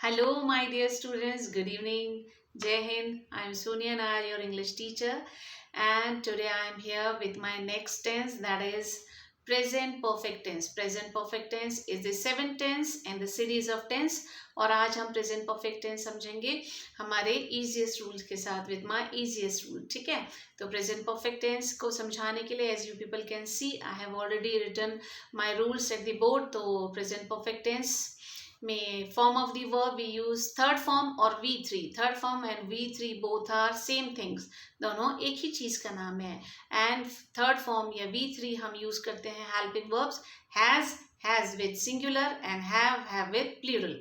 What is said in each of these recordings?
Hello, my dear students. Good evening. Jai Hind. I am Sonia Nair, your English teacher, and today I am here with my next tense, that is present perfect tense. Present perfect tense is the seventh tense in the series of tense. और आज हम present perfect tense समझेंगे हमारे easiest rules के साथ with my easiest rule. ठीक है, तो present perfect tense को समझाने के लिए as you people can see I have already written my rules at the board. तो present perfect tense में form of the verb we use third form और V3. Third form and V3 both are same things. दोनों एक ही चीज का नाम है. And third form या V3 हम यूज करते हैं helping verbs has with singular and have with plural.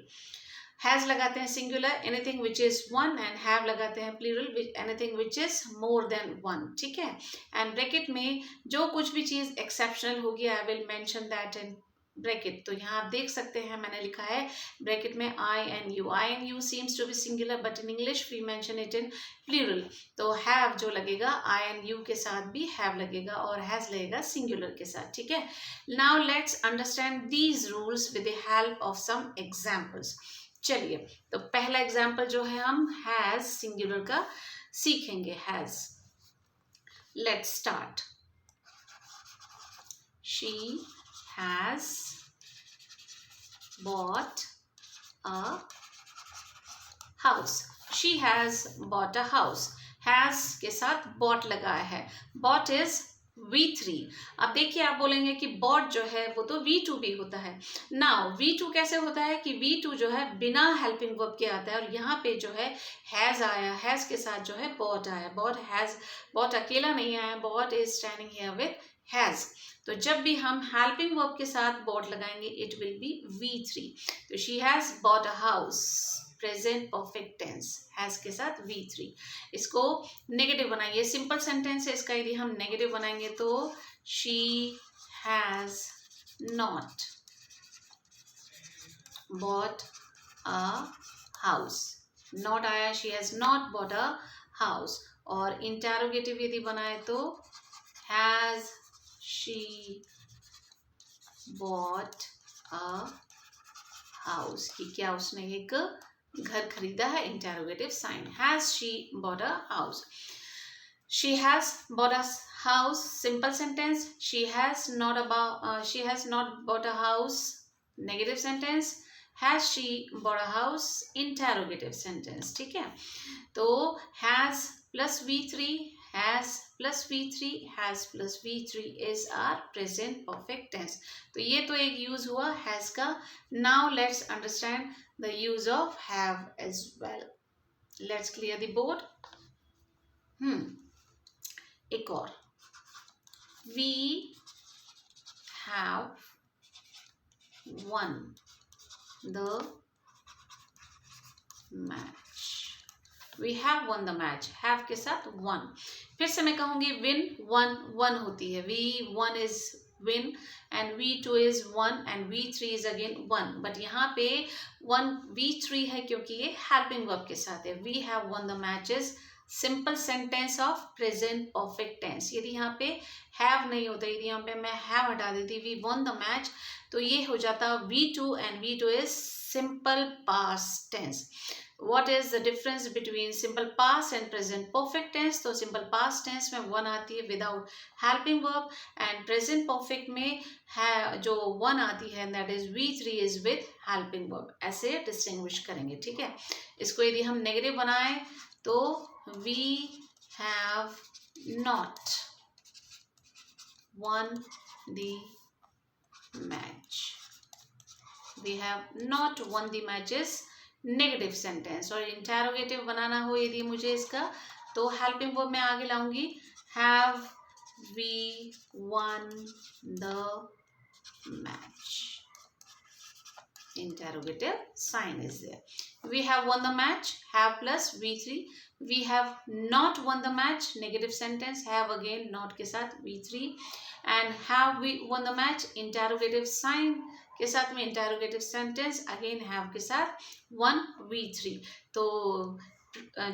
Has लगाते हैं singular anything which is one and have लगाते हैं plural anything which is more than one. ठीक है, and bracket में जो कुछ भी चीज exceptional होगी I will mention that in bracket. तो यहाँ आप देख सकते हैं मैंने लिखा है ब्रैकेट में I and you seems to be singular but in English we mention it in plural. तो हैव जो लगेगा आई एन यू के साथ भी हैव लगेगा और हैज लगेगा सिंगुलर के साथ. ठीक है, now let's understand these rules with the help of some examples. चलिए, तो पहला एग्जाम्पल जो है हम हैज सिंगुलर का सीखेंगे. Has, let's start. She has bought a house. She has bought a house. Has के साथ bought लगाया है. Bought is V3. अब देखिए आप बोलेंगे कि bought जो है वो तो V2 भी होता है. Now V2 कैसे होता है कि V2 जो है बिना helping verb के आता है और यहाँ पे जो है has आया, has के साथ जो है bought आया. bought अकेला नहीं आया. bought is standing here with has. तो जब भी हम हेल्पिंग वर्ब के साथ बॉट लगाएंगे इट विल बी V3. तो she has bought a house, present perfect tense, has के साथ V3. इसको नेगेटिव बनाइए. सिंपल सेंटेंस है इसका. यदि हम नेगेटिव बनाएंगे तो she has not bought a house. Not आया, she has not bought a house. और इंटेरोगेटिव यदि बनाए तो has she bought a house. कि क्या उसने एक घर खरीदा है. Interrogative sign. has she bought a house. she has bought a house. simple sentence. she has not bought a house. negative sentence. has she bought a house. interrogative sentence. ठीक है, तो has plus V3, has plus V3, has plus V3 is our present perfect tense. तो ये तो एक use हुआ has का. Now let's understand the use of have as well. Let's clear the board. एक और. We have won the match. We have won the match. have के साथ won. फिर से मैं कहूंगी win, one होती है. V1 is win and V2 is one and V3 is again one. But यहाँ पे one V3 है क्योंकि ये helping verb के साथ है. We have won the matches. Simple sentence of present perfect tense. यदि यहाँ पे हैव नहीं होता, यदि यहाँ पे मैं हैव हटा देती वी वॉन द मैच, तो ये हो जाता V2 and V2 is simple past tense. What is the difference between simple past and present perfect tense? तो simple past tense में one आती है without helping verb and present perfect में है जो one आती है that is V3 is with helping verb. ऐसे distinguish करेंगे. ठीक है, इसको यदि हम negative बनाएं तो we have not won the match. We have not won the matches. Negative sentence. और इंटेरोगेटिव बनाना हो यदि मुझे इसका तो हेल्पिंग वर्ब में आगे लाऊंगी. Have we won the match. interrogative sign is there. We have won the match. Have plus V3. We have not won the match. Negative sentence. Have again not के साथ V3. And have we won the match. Interrogative sign के साथ में interrogative sentence. Again have के साथ one V3. तो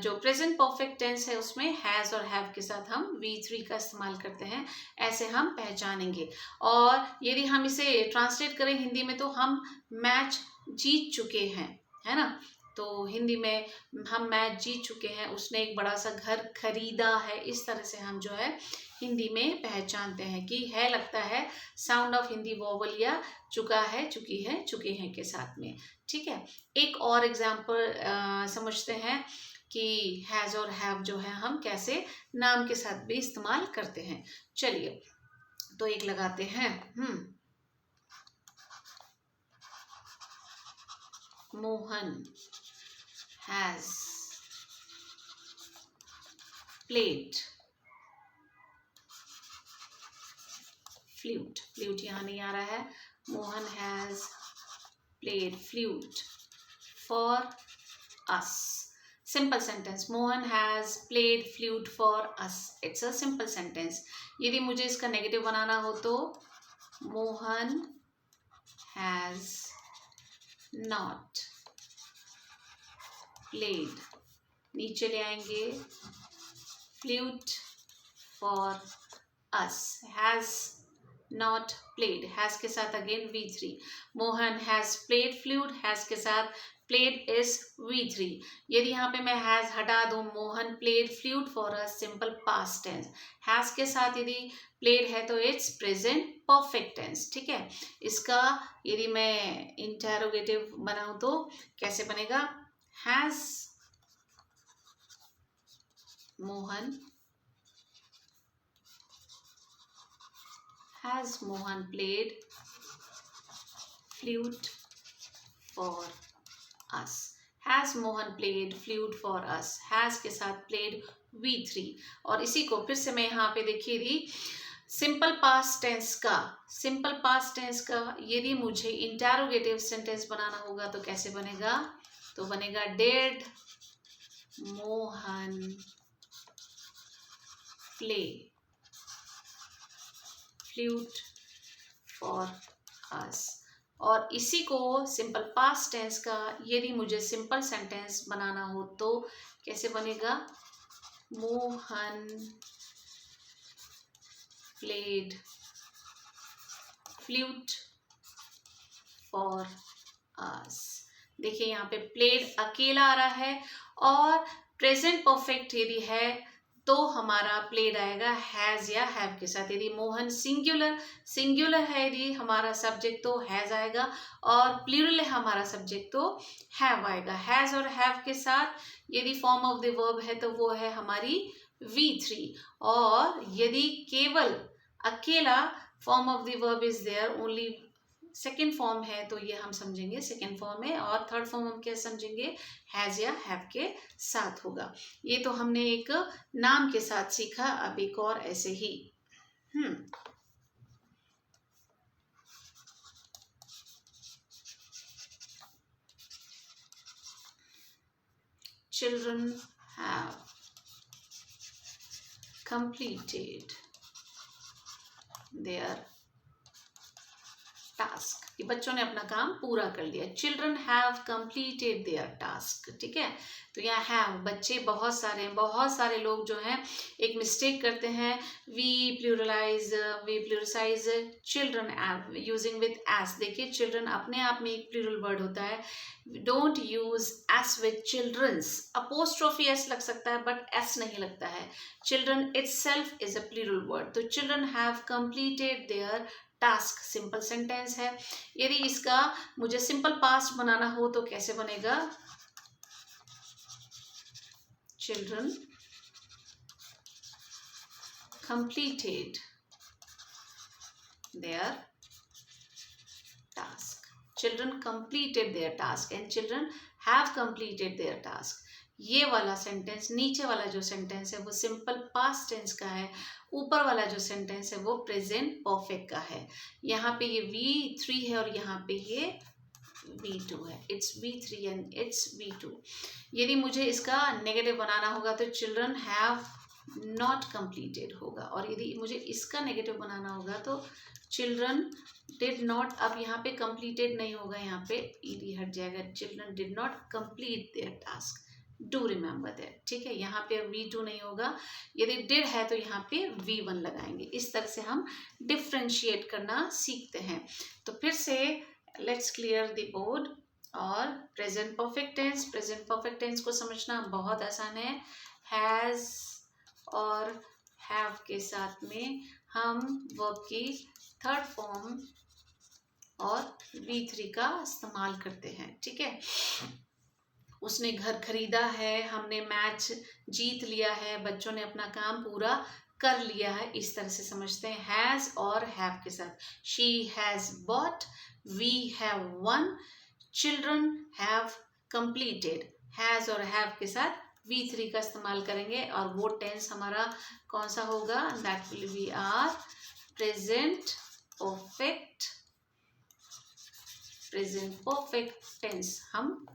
जो present perfect tense है उसमें हैज़ और हैव के साथ हम V3 का इस्तेमाल करते हैं. ऐसे हम पहचानेंगे. और यदि हम इसे ट्रांसलेट करें हिंदी में तो हम मैच जीत चुके हैं, है ना. तो हिंदी में हम मैच जीत चुके हैं, उसने एक बड़ा सा घर खरीदा है, इस तरह से हम जो है हिंदी में पहचानते हैं कि है लगता है साउंड ऑफ हिंदी वोवल या चुका है, चुकी है, चुके हैं के साथ में। ठीक है, एक और एग्जाम्पल समझते हैं कि हैज़ और हैव जो है हम कैसे नाम के साथ भी इस्तेमाल करते हैं। चलिए तो एक लगाते हैं। Mohan has played flute. Flute यहाँ नहीं आ रहा है। Mohan has played flute for us. Simple sentence, Mohan has played flute for us. It's a simple sentence. यदि मुझे इसका नेगेटिव बनाना हो तो मोहन हैज नॉट प्लेड, नीचे ले आएंगे flute for us. Has not played, has के साथ again V3। Mohan has played flute, has के साथ प्लेड इज V3। यदि यहाँ पे मैं हैज हटा दूं, Mohan played flute for us, simple past tense. Has के साथ यदि प्लेड है तो इट्स प्रेजेंट परफेक्ट टेंस। ठीक है, इसका यदि मैं इंटेरोगेटिव बनाऊं तो कैसे बनेगा? Has Mohan Has Mohan played flute for us? Has Mohan played flute for us? Has के साथ played V3। और इसी को फिर से मैं यहाँ पे देखिए दी सिंपल पास्ट टेंस का यदि मुझे इंटेरोगेटिव सेंटेंस बनाना होगा तो कैसे बनेगा? तो बनेगा did Mohan play flute for अस। और इसी को सिंपल पास्ट टेंस का यदि मुझे सिंपल सेंटेंस बनाना हो तो कैसे बनेगा? मोहन प्लेड फ्लूट फॉर अस। देखिए यहाँ पे प्लेड अकेला आ रहा है और प्रेजेंट परफेक्ट यदि है तो हमारा प्लेड आएगा हैज या हैव के साथ। यदि मोहन सिंगुलर है यदि हमारा सब्जेक्ट तो हैज आएगा, और प्लूरल है हमारा सब्जेक्ट तो हैव आएगा। हैज और हैव के साथ यदि फॉर्म ऑफ द वर्ब है तो वो है हमारी V3। और यदि केवल अकेला form of the verb is there, only second form है तो ये हम समझेंगे सेकेंड फॉर्म है, और थर्ड फॉर्म हम क्या समझेंगे? हैज या हैव के साथ होगा। ये तो हमने एक नाम के साथ सीखा, अब एक और ऐसे ही children have completed their task, कि बच्चों ने अपना काम पूरा कर लिया। Children have completed their task. ठीक है, तो यहाँ हैव बच्चे बहुत सारे लोग जो हैं एक मिस्टेक करते हैं, we pluralize children using with S. देखिए चिल्ड्रन अपने आप में एक प्लूरल वर्ड होता है। Don't use S with childrens. Apostrophe S लग सकता है बट एस नहीं लगता है। Children itself is a plural word. तो children have completed their task simple sentence है। यदि इसका मुझे सिंपल पास्ट बनाना हो तो कैसे बनेगा? Children completed their task. Children completed their task and children have completed their task. ये वाला सेंटेंस, नीचे वाला जो सेंटेंस है वो सिंपल पास्ट टेंस का है, ऊपर वाला जो सेंटेंस है वो प्रेजेंट परफेक्ट का है। यहाँ पे ये V3 है और यहाँ पे ये V2 है। It's V3 and it's V2। यदि मुझे इसका नेगेटिव बनाना होगा तो चिल्ड्रन हैव नॉट कंप्लीटेड होगा, और यदि मुझे इसका नेगेटिव बनाना होगा तो चिल्ड्रन डिड नॉट। अब यहाँ पे कंप्लीटेड नहीं होगा, यहाँ पे ed हट जाएगा। Children did not complete their task, do remember that. ठीक है, यहाँ पे V2 नहीं होगा। यदि डिड है तो यहाँ पे V1 लगाएंगे। इस तरह से हम डिफ्रेंशिएट करना सीखते हैं। तो फिर से लेट्स क्लियर द बोर्ड। और प्रेजेंट परफेक्ट टेंस को समझना बहुत आसान है। हैज और हैव के साथ में हम वर्ब की थर्ड फॉर्म और V3 का इस्तेमाल करते हैं, ठीक है। उसने घर खरीदा है, हमने मैच जीत लिया है, बच्चों ने अपना काम पूरा कर लिया है, इस तरह से समझते हैं हैज और हैव के साथ। She has bought, we have won, children have completed. Has और हैव के साथ V3 का इस्तेमाल करेंगे और वो टेंस हमारा कौन सा होगा? That will be our present perfect tense. हम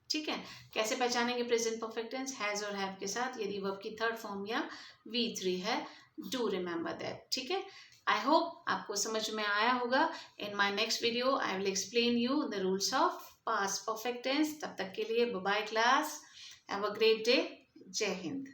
ठीक है, कैसे पहचानेंगे प्रेजेंट परफेक्ट टेंस? हैज और हैव के साथ यदि वर्ब की थर्ड फॉर्म या V3 है। डू रिमेंबर दैट, ठीक है। आई होप आपको समझ में आया होगा। In my next video I will explain you the rules of past perfect tense. तब तक के लिए bye bye class, have a great day, जय हिंद।